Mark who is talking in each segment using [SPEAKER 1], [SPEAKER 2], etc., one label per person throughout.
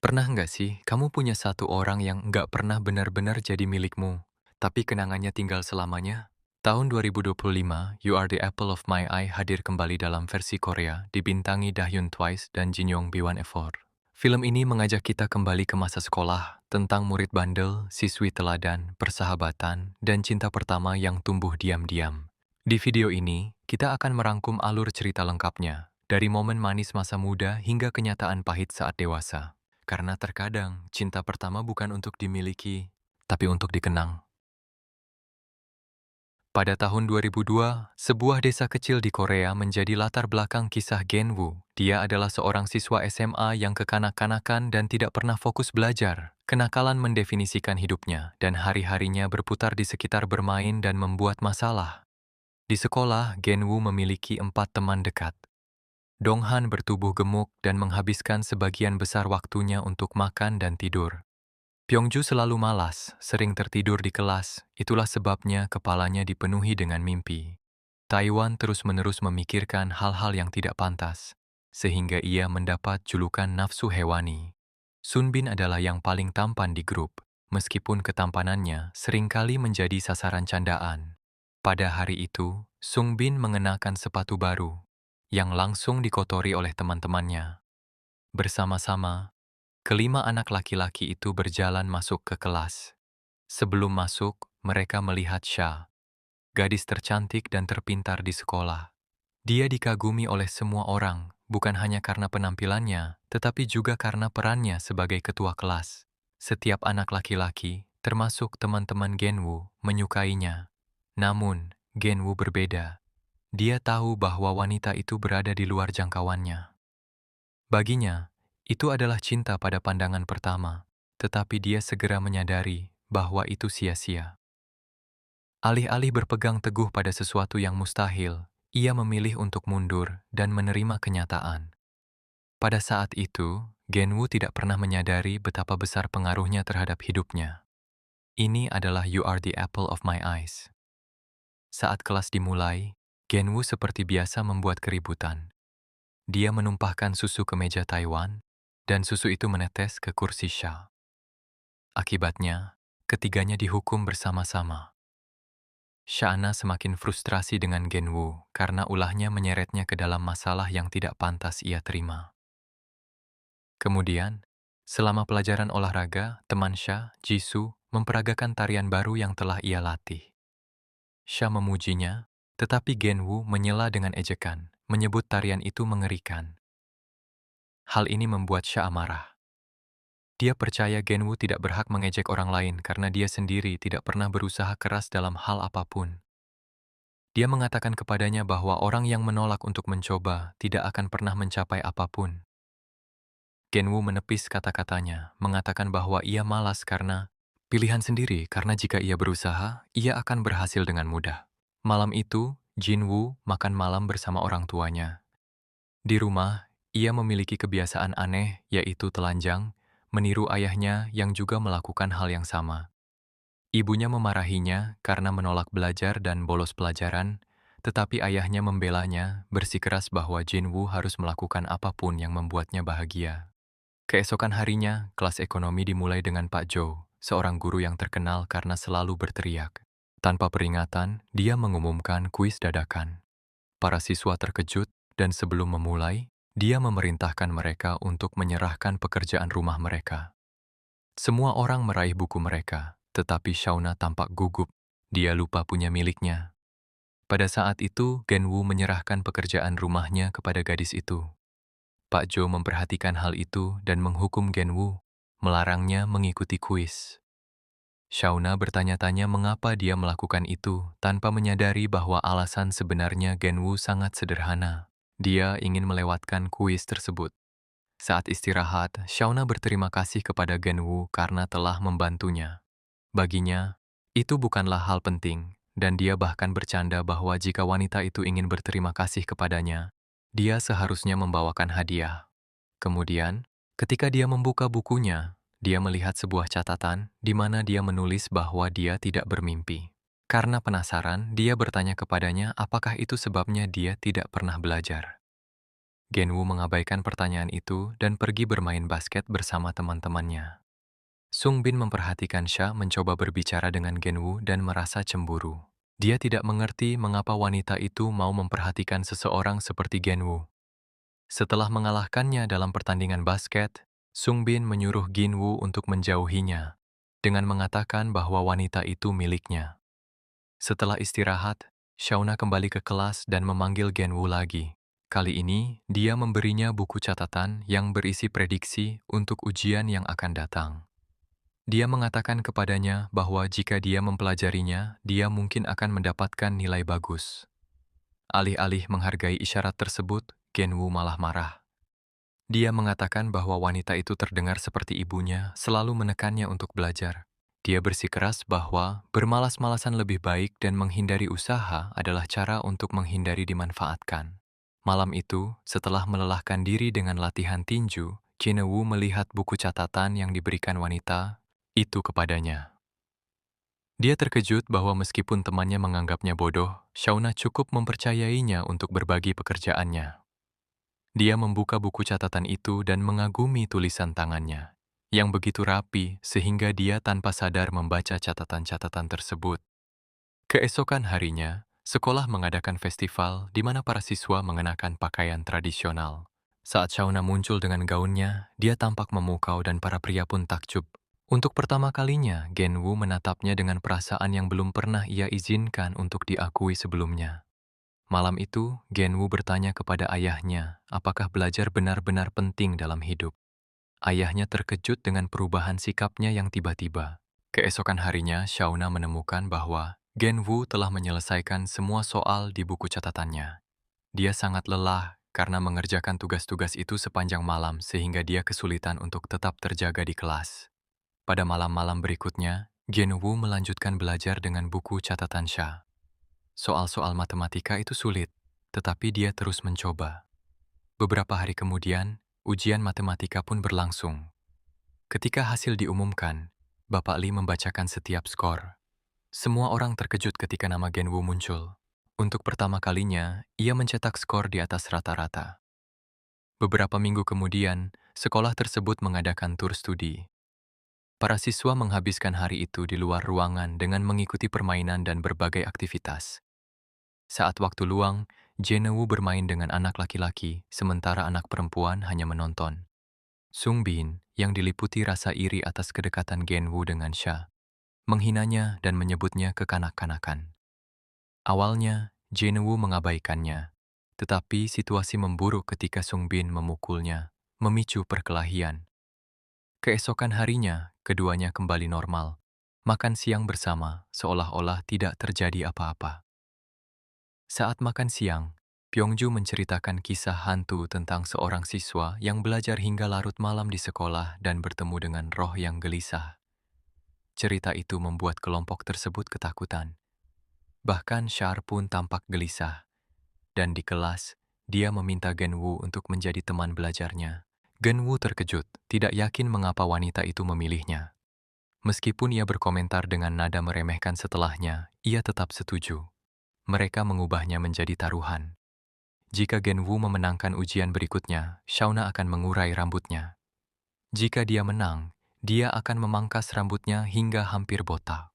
[SPEAKER 1] Pernah nggak sih kamu punya satu orang yang nggak pernah benar-benar jadi milikmu, tapi kenangannya tinggal selamanya? Tahun 2025, You Are the Apple of My Eye hadir kembali dalam versi Korea, dibintangi Dahyun Twice dan Jin Yong B1A4. Film ini mengajak kita kembali ke masa sekolah, tentang murid bandel, siswi teladan, persahabatan, dan cinta pertama yang tumbuh diam-diam. Di video ini, kita akan merangkum alur cerita lengkapnya, dari momen manis masa muda hingga kenyataan pahit saat dewasa. Karena terkadang cinta pertama bukan untuk dimiliki, tapi untuk dikenang. Pada tahun 2002, sebuah desa kecil di Korea menjadi latar belakang kisah Genwoo. Dia adalah seorang siswa SMA yang kekanak-kanakan dan tidak pernah fokus belajar. Kenakalan mendefinisikan hidupnya, dan hari-harinya berputar di sekitar bermain dan membuat masalah. Di sekolah, Genwoo memiliki 4 teman dekat. Donghan bertubuh gemuk dan menghabiskan sebagian besar waktunya untuk makan dan tidur. Pyongju selalu malas, sering tertidur di kelas, itulah sebabnya kepalanya dipenuhi dengan mimpi. Taiwan terus-menerus memikirkan hal-hal yang tidak pantas, sehingga ia mendapat julukan nafsu hewani. Sunbin adalah yang paling tampan di grup, meskipun ketampanannya seringkali menjadi sasaran candaan. Pada hari itu, Sungbin mengenakan sepatu baru, yang langsung dikotori oleh teman-temannya. Bersama-sama, kelima anak laki-laki itu berjalan masuk ke kelas. Sebelum masuk, mereka melihat Sha, gadis tercantik dan terpintar di sekolah. Dia dikagumi oleh semua orang, bukan hanya karena penampilannya, tetapi juga karena perannya sebagai ketua kelas. Setiap anak laki-laki, termasuk teman-teman Genwoo, menyukainya. Namun, Genwoo berbeda. Dia tahu bahwa wanita itu berada di luar jangkauannya. Baginya, itu adalah cinta pada pandangan pertama, tetapi dia segera menyadari bahwa itu sia-sia. Alih-alih berpegang teguh pada sesuatu yang mustahil, ia memilih untuk mundur dan menerima kenyataan. Pada saat itu, Genwoo tidak pernah menyadari betapa besar pengaruhnya terhadap hidupnya. Ini adalah You Are the Apple of My Eyes. Saat kelas dimulai, Genwoo seperti biasa membuat keributan. Dia menumpahkan susu ke meja Taiwan, dan susu itu menetes ke kursi Sha. Akibatnya, ketiganya dihukum bersama-sama. Sha'na semakin frustrasi dengan Genwoo karena ulahnya menyeretnya ke dalam masalah yang tidak pantas ia terima. Kemudian, selama pelajaran olahraga, teman Sha, Jisoo, memperagakan tarian baru yang telah ia latih. Sha memujinya, tetapi Genwoo menyela dengan ejekan, menyebut tarian itu mengerikan. Hal ini membuat Sha marah. Dia percaya Genwoo tidak berhak mengejek orang lain karena dia sendiri tidak pernah berusaha keras dalam hal apapun. Dia mengatakan kepadanya bahwa orang yang menolak untuk mencoba tidak akan pernah mencapai apapun. Genwoo menepis kata-katanya, mengatakan bahwa ia malas karena pilihan sendiri karena jika ia berusaha, ia akan berhasil dengan mudah. Malam itu, Jinwoo makan malam bersama orang tuanya. Di rumah, ia memiliki kebiasaan aneh, yaitu telanjang, meniru ayahnya yang juga melakukan hal yang sama. Ibunya memarahinya karena menolak belajar dan bolos pelajaran, tetapi ayahnya membelanya, bersikeras bahwa Jinwoo harus melakukan apapun yang membuatnya bahagia. Keesokan harinya, kelas ekonomi dimulai dengan Pak Jo, seorang guru yang terkenal karena selalu berteriak. Tanpa peringatan, dia mengumumkan kuis dadakan. Para siswa terkejut, dan sebelum memulai, dia memerintahkan mereka untuk menyerahkan pekerjaan rumah mereka. Semua orang meraih buku mereka, tetapi Shauna tampak gugup. Dia lupa punya miliknya. Pada saat itu, Genwoo menyerahkan pekerjaan rumahnya kepada gadis itu. Pak Jo memperhatikan hal itu dan menghukum Genwoo, melarangnya mengikuti kuis. Shauna bertanya-tanya mengapa dia melakukan itu tanpa menyadari bahwa alasan sebenarnya Genwoo sangat sederhana. Dia ingin melewatkan kuis tersebut. Saat istirahat, Shauna berterima kasih kepada Genwoo karena telah membantunya. Baginya, itu bukanlah hal penting, dan dia bahkan bercanda bahwa jika wanita itu ingin berterima kasih kepadanya, dia seharusnya membawakan hadiah. Kemudian, ketika dia membuka bukunya, dia melihat sebuah catatan di mana dia menulis bahwa dia tidak bermimpi. Karena penasaran, dia bertanya kepadanya apakah itu sebabnya dia tidak pernah belajar. Genwu mengabaikan pertanyaan itu dan pergi bermain basket bersama teman-temannya. Sungbin memperhatikan Sha mencoba berbicara dengan Genwu dan merasa cemburu. Dia tidak mengerti mengapa wanita itu mau memperhatikan seseorang seperti Genwu. Setelah mengalahkannya dalam pertandingan basket, Sungbin menyuruh Ginwu untuk menjauhinya, dengan mengatakan bahwa wanita itu miliknya. Setelah istirahat, Shauna kembali ke kelas dan memanggil Genwu lagi. Kali ini, dia memberinya buku catatan yang berisi prediksi untuk ujian yang akan datang. Dia mengatakan kepadanya bahwa jika dia mempelajarinya, dia mungkin akan mendapatkan nilai bagus. Alih-alih menghargai isyarat tersebut, Genwu malah marah. Dia mengatakan bahwa wanita itu terdengar seperti ibunya, selalu menekannya untuk belajar. Dia bersikeras bahwa bermalas-malasan lebih baik dan menghindari usaha adalah cara untuk menghindari dimanfaatkan. Malam itu, setelah melelahkan diri dengan latihan tinju, Jinewu melihat buku catatan yang diberikan wanita itu kepadanya. Dia terkejut bahwa meskipun temannya menganggapnya bodoh, Shauna cukup mempercayainya untuk berbagi pekerjaannya. Dia membuka buku catatan itu dan mengagumi tulisan tangannya, yang begitu rapi sehingga dia tanpa sadar membaca catatan-catatan tersebut. Keesokan harinya, sekolah mengadakan festival di mana para siswa mengenakan pakaian tradisional. Saat Shauna muncul dengan gaunnya, dia tampak memukau dan para pria pun takjub. Untuk pertama kalinya, Genwu menatapnya dengan perasaan yang belum pernah ia izinkan untuk diakui sebelumnya. Malam itu, Genwu bertanya kepada ayahnya apakah belajar benar-benar penting dalam hidup. Ayahnya terkejut dengan perubahan sikapnya yang tiba-tiba. Keesokan harinya, Shauna menemukan bahwa Genwu telah menyelesaikan semua soal di buku catatannya. Dia sangat lelah karena mengerjakan tugas-tugas itu sepanjang malam sehingga dia kesulitan untuk tetap terjaga di kelas. Pada malam-malam berikutnya, Genwu melanjutkan belajar dengan buku catatan Sha. Soal-soal matematika itu sulit, tetapi dia terus mencoba. Beberapa hari kemudian, ujian matematika pun berlangsung. Ketika hasil diumumkan, Bapak Lee membacakan setiap skor. Semua orang terkejut ketika nama Genwu muncul. Untuk pertama kalinya, ia mencetak skor di atas rata-rata. Beberapa minggu kemudian, sekolah tersebut mengadakan tur studi. Para siswa menghabiskan hari itu di luar ruangan dengan mengikuti permainan dan berbagai aktivitas. Saat waktu luang, Jenewu bermain dengan anak laki-laki, sementara anak perempuan hanya menonton. Sungbin, yang diliputi rasa iri atas kedekatan Genwu dengan Sha, menghinanya dan menyebutnya kekanak-kanakan. Awalnya, Jenewu mengabaikannya, tetapi situasi memburuk ketika Sungbin memukulnya, memicu perkelahian. Keesokan harinya, keduanya kembali normal, makan siang bersama seolah-olah tidak terjadi apa-apa. Saat makan siang, Pyongju menceritakan kisah hantu tentang seorang siswa yang belajar hingga larut malam di sekolah dan bertemu dengan roh yang gelisah. Cerita itu membuat kelompok tersebut ketakutan. Bahkan Shar pun tampak gelisah. Dan di kelas, dia meminta Genwu untuk menjadi teman belajarnya. Genwu terkejut, tidak yakin mengapa wanita itu memilihnya. Meskipun ia berkomentar dengan nada meremehkan setelahnya, ia tetap setuju. Mereka mengubahnya menjadi taruhan. Jika Genwu memenangkan ujian berikutnya, Shauna akan mengurai rambutnya. Jika dia menang, dia akan memangkas rambutnya hingga hampir botak.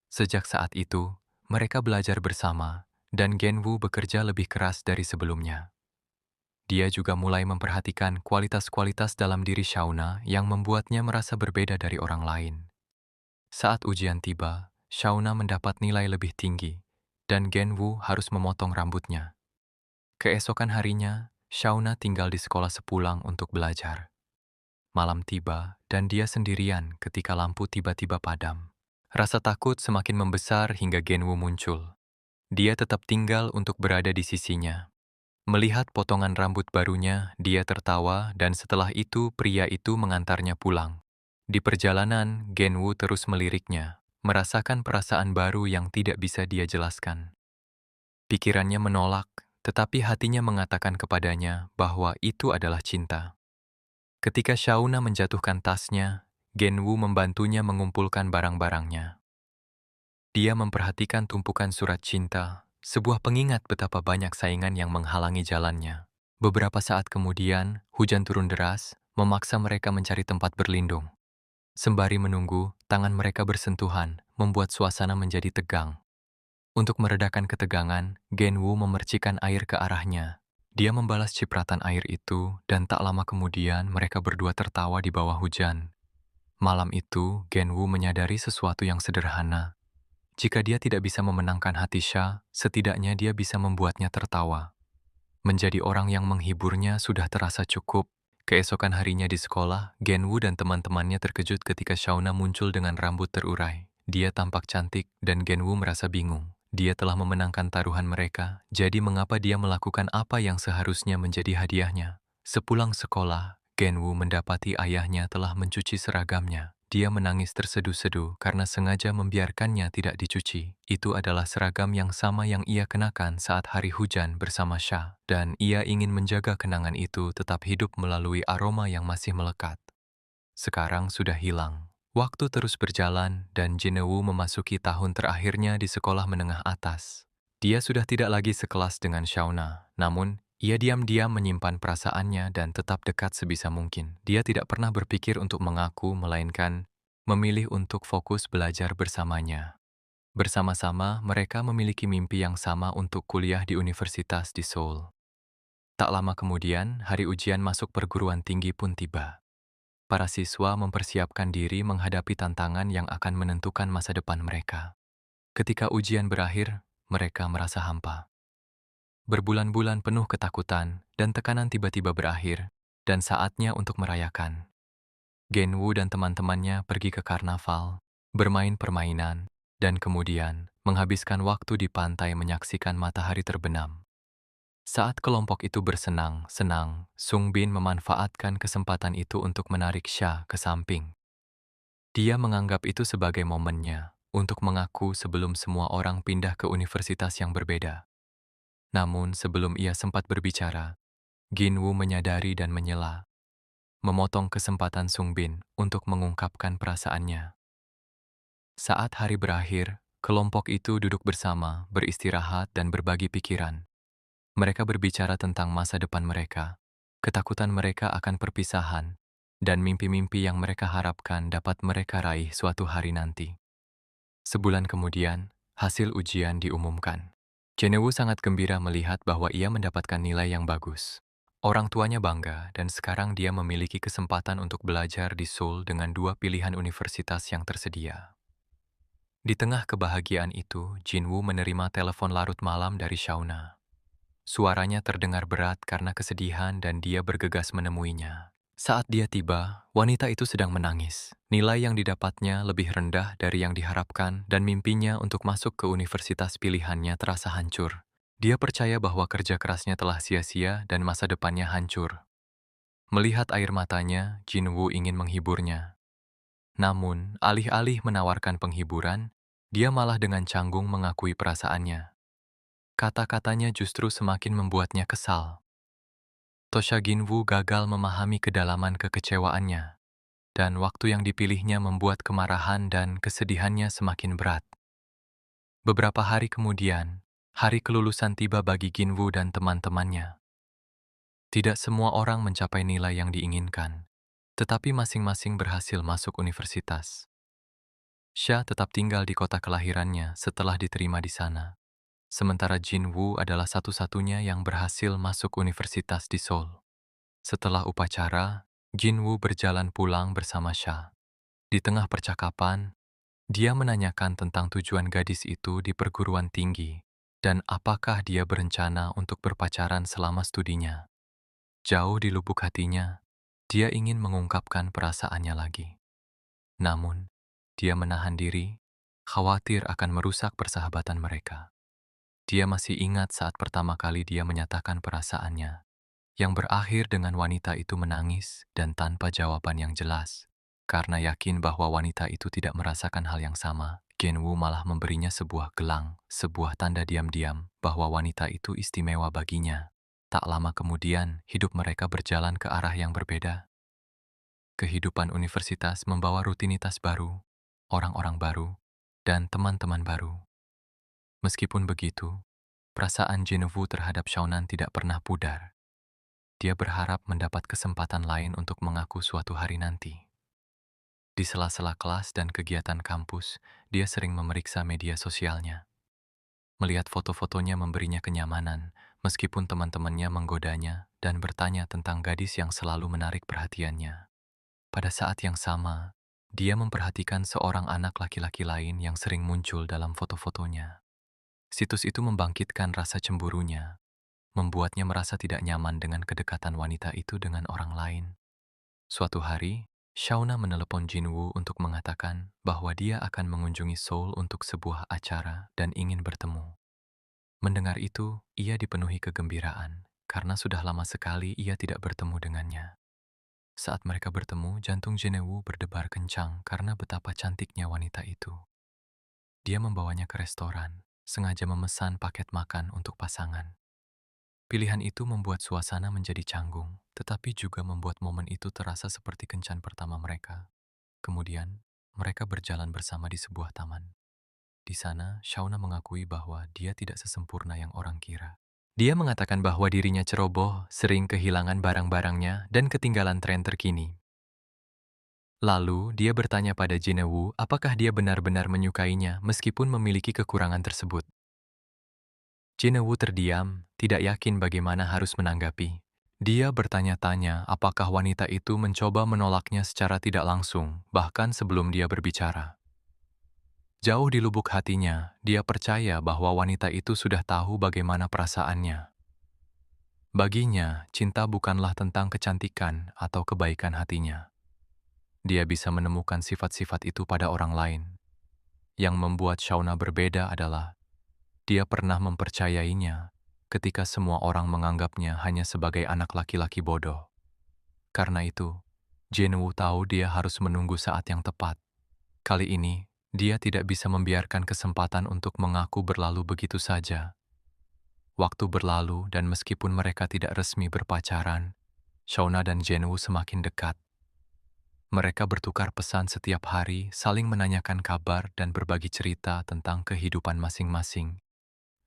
[SPEAKER 1] Sejak saat itu, mereka belajar bersama, dan Genwu bekerja lebih keras dari sebelumnya. Dia juga mulai memperhatikan kualitas-kualitas dalam diri Shauna yang membuatnya merasa berbeda dari orang lain. Saat ujian tiba, Shauna mendapat nilai lebih tinggi, dan Genwu harus memotong rambutnya. Keesokan harinya, Shauna tinggal di sekolah sepulang untuk belajar. Malam tiba, dan dia sendirian ketika lampu tiba-tiba padam. Rasa takut semakin membesar hingga Genwu muncul. Dia tetap tinggal untuk berada di sisinya. Melihat potongan rambut barunya, dia tertawa dan setelah itu pria itu mengantarnya pulang. Di perjalanan, Genwu terus meliriknya, merasakan perasaan baru yang tidak bisa dia jelaskan. Pikirannya menolak, tetapi hatinya mengatakan kepadanya bahwa itu adalah cinta. Ketika Shauna menjatuhkan tasnya, Genwu membantunya mengumpulkan barang-barangnya. Dia memperhatikan tumpukan surat cinta, sebuah pengingat betapa banyak saingan yang menghalangi jalannya. Beberapa saat kemudian, hujan turun deras, memaksa mereka mencari tempat berlindung. Sembari menunggu, tangan mereka bersentuhan, membuat suasana menjadi tegang. Untuk meredakan ketegangan, Genwu memercikan air ke arahnya. Dia membalas cipratan air itu, dan tak lama kemudian mereka berdua tertawa di bawah hujan. Malam itu, Genwu menyadari sesuatu yang sederhana. Jika dia tidak bisa memenangkan hati Sha, setidaknya dia bisa membuatnya tertawa. Menjadi orang yang menghiburnya sudah terasa cukup. Keesokan harinya di sekolah, Genwu dan teman-temannya terkejut ketika Shauna muncul dengan rambut terurai. Dia tampak cantik dan Genwu merasa bingung. Dia telah memenangkan taruhan mereka, jadi mengapa dia melakukan apa yang seharusnya menjadi hadiahnya? Sepulang sekolah, Genwu mendapati ayahnya telah mencuci seragamnya. Dia menangis terseduh-seduh karena sengaja membiarkannya tidak dicuci. Itu adalah seragam yang sama yang ia kenakan saat hari hujan bersama Sha, dan ia ingin menjaga kenangan itu tetap hidup melalui aroma yang masih melekat. Sekarang sudah hilang. Waktu terus berjalan dan Jinewu memasuki tahun terakhirnya di sekolah menengah atas. Dia sudah tidak lagi sekelas dengan Shauna, namun ia diam-diam menyimpan perasaannya dan tetap dekat sebisa mungkin. Dia tidak pernah berpikir untuk mengaku, melainkan memilih untuk fokus belajar bersamanya. Bersama-sama, mereka memiliki mimpi yang sama untuk kuliah di universitas di Seoul. Tak lama kemudian, hari ujian masuk perguruan tinggi pun tiba. Para siswa mempersiapkan diri menghadapi tantangan yang akan menentukan masa depan mereka. Ketika ujian berakhir, mereka merasa hampa. Berbulan-bulan penuh ketakutan dan tekanan tiba-tiba berakhir, dan saatnya untuk merayakan. Genwu dan teman-temannya pergi ke karnaval, bermain permainan, dan kemudian menghabiskan waktu di pantai menyaksikan matahari terbenam. Saat kelompok itu bersenang-senang, Sung Bin memanfaatkan kesempatan itu untuk menarik Sha ke samping. Dia menganggap itu sebagai momennya untuk mengaku sebelum semua orang pindah ke universitas yang berbeda. Namun sebelum ia sempat berbicara, Ginwu menyadari dan menyela, memotong kesempatan Sung Bin untuk mengungkapkan perasaannya. Saat hari berakhir, kelompok itu duduk bersama, beristirahat dan berbagi pikiran. Mereka berbicara tentang masa depan mereka, ketakutan mereka akan perpisahan, dan mimpi-mimpi yang mereka harapkan dapat mereka raih suatu hari nanti. Sebulan kemudian, hasil ujian diumumkan. Jenewu sangat gembira melihat bahwa ia mendapatkan nilai yang bagus. Orang tuanya bangga dan sekarang dia memiliki kesempatan untuk belajar di Seoul dengan dua pilihan universitas yang tersedia. Di tengah kebahagiaan itu, Jinwoo menerima telepon larut malam dari Shauna. Suaranya terdengar berat karena kesedihan dan dia bergegas menemuinya. Saat dia tiba, wanita itu sedang menangis. Nilai yang didapatnya lebih rendah dari yang diharapkan dan mimpinya untuk masuk ke universitas pilihannya terasa hancur. Dia percaya bahwa kerja kerasnya telah sia-sia dan masa depannya hancur. Melihat air matanya, Jinwoo ingin menghiburnya. Namun, alih-alih menawarkan penghiburan, dia malah dengan canggung mengakui perasaannya. Kata-katanya justru semakin membuatnya kesal. Tosha Ginwoo gagal memahami kedalaman kekecewaannya, dan waktu yang dipilihnya membuat kemarahan dan kesedihannya semakin berat. Beberapa hari kemudian, hari kelulusan tiba bagi Ginwoo dan teman-temannya. Tidak semua orang mencapai nilai yang diinginkan, tetapi masing-masing berhasil masuk universitas. Sha tetap tinggal di kota kelahirannya setelah diterima di sana, sementara Jinwoo adalah satu-satunya yang berhasil masuk universitas di Seoul. Setelah upacara, Jinwoo berjalan pulang bersama Sha. Di tengah percakapan, dia menanyakan tentang tujuan gadis itu di perguruan tinggi dan apakah dia berencana untuk berpacaran selama studinya. Jauh di lubuk hatinya, dia ingin mengungkapkan perasaannya lagi. Namun, dia menahan diri, khawatir akan merusak persahabatan mereka. Dia masih ingat saat pertama kali dia menyatakan perasaannya, yang berakhir dengan wanita itu menangis dan tanpa jawaban yang jelas. Karena yakin bahwa wanita itu tidak merasakan hal yang sama, Genwoo malah memberinya sebuah gelang, sebuah tanda diam-diam bahwa wanita itu istimewa baginya. Tak lama kemudian, hidup mereka berjalan ke arah yang berbeda. Kehidupan universitas membawa rutinitas baru, orang-orang baru, dan teman-teman baru. Meskipun begitu, perasaan Jinwoo terhadap Shaonan tidak pernah pudar. dia berharap mendapat kesempatan lain untuk mengaku suatu hari nanti. Di sela-sela kelas dan kegiatan kampus, dia sering memeriksa media sosialnya. Melihat foto-fotonya memberinya kenyamanan, meskipun teman-temannya menggodanya dan bertanya tentang gadis yang selalu menarik perhatiannya. Pada saat yang sama, dia memperhatikan seorang anak laki-laki lain yang sering muncul dalam foto-fotonya. Situs itu membangkitkan rasa cemburunya, membuatnya merasa tidak nyaman dengan kedekatan wanita itu dengan orang lain. Suatu hari, Shauna menelepon Jinwoo untuk mengatakan bahwa dia akan mengunjungi Seoul untuk sebuah acara dan ingin bertemu. Mendengar itu, ia dipenuhi kegembiraan, karena sudah lama sekali ia tidak bertemu dengannya. Saat mereka bertemu, jantung Jinwoo berdebar kencang karena betapa cantiknya wanita itu. Dia membawanya ke restoran, sengaja memesan paket makan untuk pasangan. Pilihan itu membuat suasana menjadi canggung, tetapi juga membuat momen itu terasa seperti kencan pertama mereka. Kemudian, mereka berjalan bersama di sebuah taman. Di sana, Shauna mengakui bahwa dia tidak sesempurna yang orang kira. Dia mengatakan bahwa dirinya ceroboh, sering kehilangan barang-barangnya, dan ketinggalan tren terkini. Lalu, dia bertanya pada Jinwoo apakah dia benar-benar menyukainya meskipun memiliki kekurangan tersebut. Jinwoo terdiam, tidak yakin bagaimana harus menanggapi. Dia bertanya-tanya apakah wanita itu mencoba menolaknya secara tidak langsung, bahkan sebelum dia berbicara. Jauh di lubuk hatinya, dia percaya bahwa wanita itu sudah tahu bagaimana perasaannya. Baginya, cinta bukanlah tentang kecantikan atau kebaikan hatinya. Dia bisa menemukan sifat-sifat itu pada orang lain. Yang membuat Shauna berbeda adalah dia pernah mempercayainya ketika semua orang menganggapnya hanya sebagai anak laki-laki bodoh. Karena itu, Jinwoo tahu dia harus menunggu saat yang tepat. Kali ini, dia tidak bisa membiarkan kesempatan untuk mengaku berlalu begitu saja. Waktu berlalu dan meskipun mereka tidak resmi berpacaran, Shauna dan Jinwoo semakin dekat. Mereka bertukar pesan setiap hari, saling menanyakan kabar dan berbagi cerita tentang kehidupan masing-masing.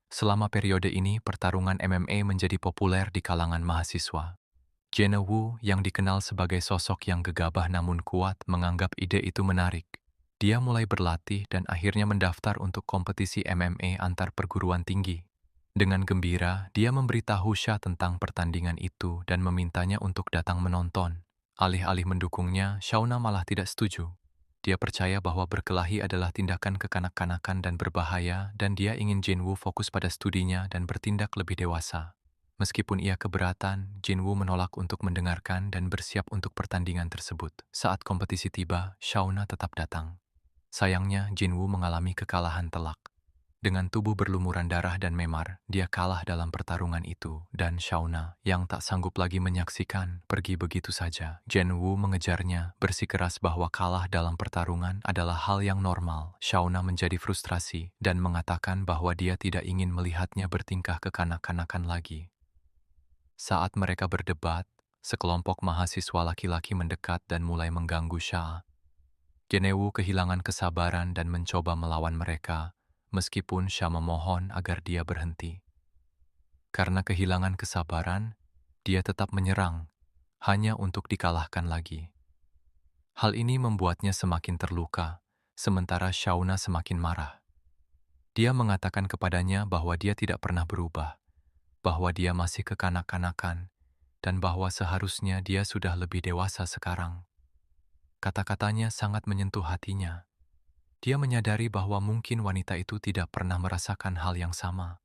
[SPEAKER 1] Selama periode ini, pertarungan MMA menjadi populer di kalangan mahasiswa. Jinwoo, yang dikenal sebagai sosok yang gegabah namun kuat, menganggap ide itu menarik. Dia mulai berlatih dan akhirnya mendaftar untuk kompetisi MMA antar perguruan tinggi. Dengan gembira, dia memberitahu Sha tentang pertandingan itu dan memintanya untuk datang menonton. Alih-alih mendukungnya, Shauna malah tidak setuju. Dia percaya bahwa berkelahi adalah tindakan kekanak-kanakan dan berbahaya, dan dia ingin Jinwoo fokus pada studinya dan bertindak lebih dewasa. Meskipun ia keberatan, Jinwoo menolak untuk mendengarkan dan bersiap untuk pertandingan tersebut. Saat kompetisi tiba, Shauna tetap datang. Sayangnya, Jinwoo mengalami kekalahan telak. Dengan tubuh berlumuran darah dan memar, dia kalah dalam pertarungan itu, dan Shauna, yang tak sanggup lagi menyaksikan, pergi begitu saja. Jinwoo mengejarnya, bersikeras bahwa kalah dalam pertarungan adalah hal yang normal. Shauna menjadi frustrasi dan mengatakan bahwa dia tidak ingin melihatnya bertingkah kekanak-kanakan lagi. Saat mereka berdebat, sekelompok mahasiswa laki-laki mendekat dan mulai mengganggu Sha. Jinwoo kehilangan kesabaran dan mencoba melawan mereka, meskipun Sha memohon agar dia berhenti. Karena kehilangan kesabaran, dia tetap menyerang, hanya untuk dikalahkan lagi. Hal ini membuatnya semakin terluka, sementara Shauna semakin marah. Dia mengatakan kepadanya bahwa dia tidak pernah berubah, bahwa dia masih kekanak-kanakan, dan bahwa seharusnya dia sudah lebih dewasa sekarang. Kata-katanya sangat menyentuh hatinya. Dia menyadari bahwa mungkin wanita itu tidak pernah merasakan hal yang sama.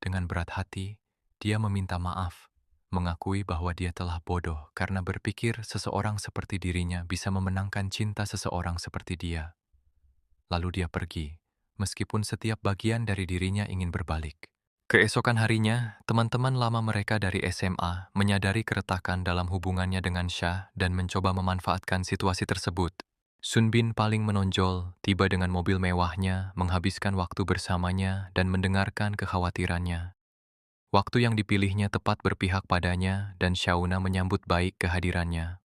[SPEAKER 1] Dengan berat hati, dia meminta maaf, mengakui bahwa dia telah bodoh karena berpikir seseorang seperti dirinya bisa memenangkan cinta seseorang seperti dia. Lalu dia pergi, meskipun setiap bagian dari dirinya ingin berbalik. Keesokan harinya, teman-teman lama mereka dari SMA menyadari keretakan dalam hubungannya dengan Sha dan mencoba memanfaatkan situasi tersebut. Sunbin paling menonjol, tiba dengan mobil mewahnya, menghabiskan waktu bersamanya, dan mendengarkan kekhawatirannya. Waktu yang dipilihnya tepat berpihak padanya, dan Shauna menyambut baik kehadirannya.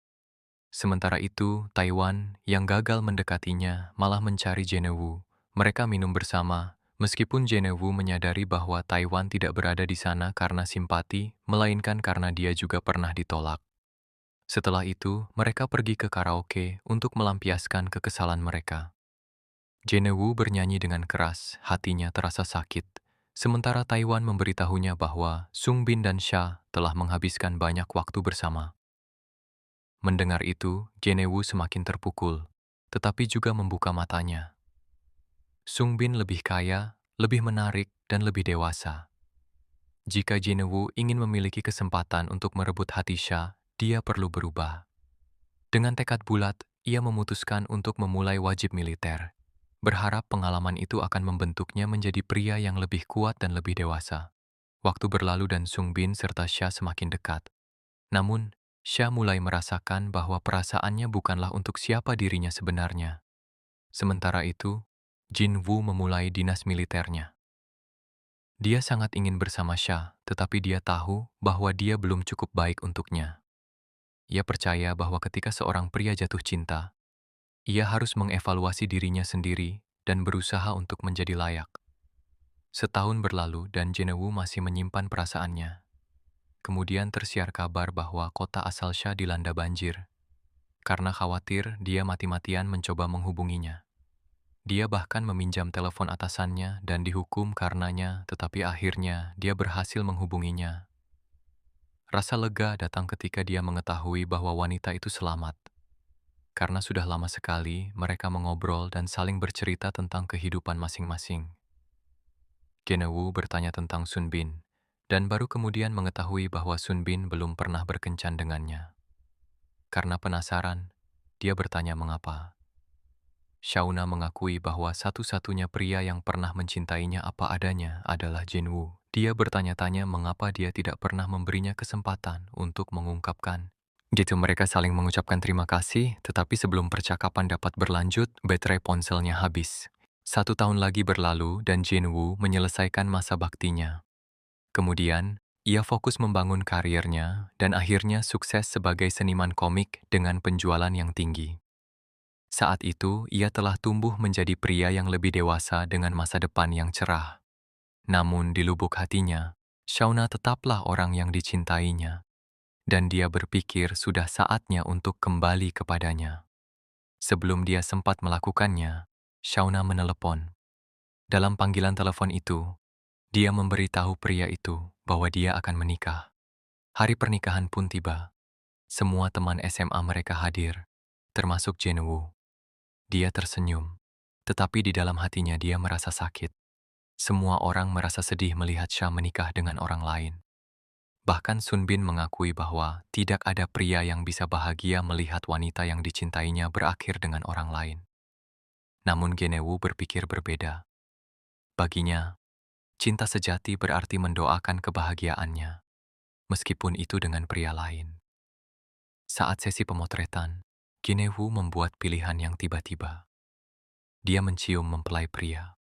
[SPEAKER 1] Sementara itu, Taiwan, yang gagal mendekatinya, malah mencari Jinwoo. Mereka minum bersama, Meskipun Jenewu menyadari bahwa Taiwan tidak berada di sana karena simpati, melainkan karena dia juga pernah ditolak. Setelah itu, mereka pergi ke karaoke untuk melampiaskan kekesalan mereka. Jenewu bernyanyi dengan keras, hatinya terasa sakit. Sementara Taiwan memberitahunya bahwa Sung Bin dan Sha telah menghabiskan banyak waktu bersama. Mendengar itu, Jenewu semakin terpukul, tetapi juga membuka matanya. Sung Bin lebih kaya, lebih menarik, dan lebih dewasa. Jika Jenewu ingin memiliki kesempatan untuk merebut hati Sha, dia perlu berubah. Dengan tekad bulat, ia memutuskan untuk memulai wajib militer. Berharap pengalaman itu akan membentuknya menjadi pria yang lebih kuat dan lebih dewasa. Waktu berlalu dan Sung Bin serta Sha semakin dekat. Namun, Sha mulai merasakan bahwa perasaannya bukanlah untuk siapa dirinya sebenarnya. Sementara itu, Jin Woo memulai dinas militernya. Dia sangat ingin bersama Sha, tetapi dia tahu bahwa dia belum cukup baik untuknya. Ia percaya bahwa ketika seorang pria jatuh cinta, ia harus mengevaluasi dirinya sendiri dan berusaha untuk menjadi layak. Setahun berlalu dan Jenewu masih menyimpan perasaannya. Kemudian tersiar kabar bahwa kota asal Sha dilanda banjir. Karena khawatir, dia mati-matian mencoba menghubunginya. Dia bahkan meminjam telepon atasannya dan dihukum karenanya, tetapi akhirnya dia berhasil menghubunginya. Rasa lega datang ketika dia mengetahui bahwa wanita itu selamat. Karena sudah lama sekali mereka mengobrol dan saling bercerita tentang kehidupan masing-masing. Jenewu bertanya tentang Sun Bin, dan baru kemudian mengetahui bahwa Sun Bin belum pernah berkencan dengannya. Karena penasaran, dia bertanya mengapa. Shauna mengakui bahwa satu-satunya pria yang pernah mencintainya apa adanya adalah Jinwoo. Dia bertanya-tanya mengapa dia tidak pernah memberinya kesempatan untuk mengungkapkan. Gitu mereka saling mengucapkan terima kasih, tetapi sebelum percakapan dapat berlanjut, baterai ponselnya habis. 1 tahun lagi berlalu dan Jinwoo menyelesaikan masa baktinya. Kemudian, ia fokus membangun karirnya dan akhirnya sukses sebagai seniman komik dengan penjualan yang tinggi. Saat itu, ia telah tumbuh menjadi pria yang lebih dewasa dengan masa depan yang cerah. Namun di lubuk hatinya, Shauna tetaplah orang yang dicintainya, dan dia berpikir sudah saatnya untuk kembali kepadanya. Sebelum dia sempat melakukannya, Shauna menelepon. Dalam panggilan telepon itu, dia memberitahu pria itu bahwa dia akan menikah. Hari pernikahan pun tiba. Semua teman SMA mereka hadir, termasuk Jinwoo. Dia tersenyum, tetapi di dalam hatinya dia merasa sakit. Semua orang merasa sedih melihat Sha menikah dengan orang lain. Bahkan Sun Bin mengakui bahwa tidak ada pria yang bisa bahagia melihat wanita yang dicintainya berakhir dengan orang lain. Namun Genewu berpikir berbeda. Baginya, cinta sejati berarti mendoakan kebahagiaannya, meskipun itu dengan pria lain. Saat sesi pemotretan, Genewu membuat pilihan yang tiba-tiba. Dia mencium mempelai pria.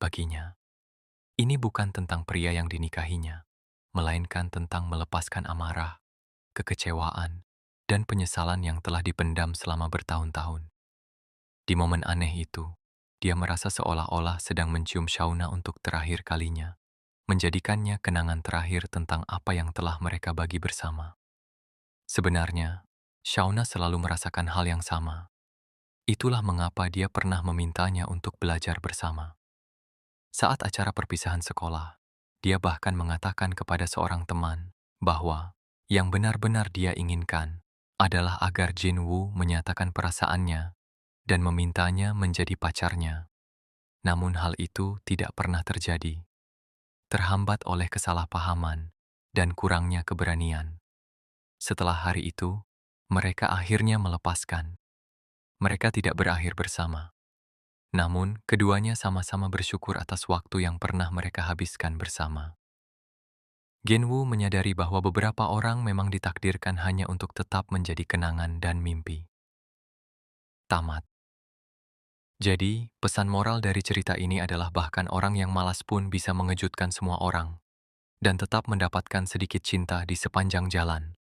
[SPEAKER 1] Baginya, ini bukan tentang pria yang dinikahinya, melainkan tentang melepaskan amarah, kekecewaan, dan penyesalan yang telah dipendam selama bertahun-tahun. Di momen aneh itu, dia merasa seolah-olah sedang mencium Shauna untuk terakhir kalinya, menjadikannya kenangan terakhir tentang apa yang telah mereka bagi bersama. Sebenarnya, Shauna selalu merasakan hal yang sama. Itulah mengapa dia pernah memintanya untuk belajar bersama. Saat acara perpisahan sekolah, dia bahkan mengatakan kepada seorang teman bahwa yang benar-benar dia inginkan adalah agar Jinwoo menyatakan perasaannya dan memintanya menjadi pacarnya. Namun hal itu tidak pernah terjadi, terhambat oleh kesalahpahaman dan kurangnya keberanian. Setelah hari itu, mereka akhirnya melepaskan. Mereka tidak berakhir bersama. Namun, keduanya sama-sama bersyukur atas waktu yang pernah mereka habiskan bersama. Genwoo menyadari bahwa beberapa orang memang ditakdirkan hanya untuk tetap menjadi kenangan dan mimpi. Tamat. Jadi, pesan moral dari cerita ini adalah bahkan orang yang malas pun bisa mengejutkan semua orang, dan tetap mendapatkan sedikit cinta di sepanjang jalan.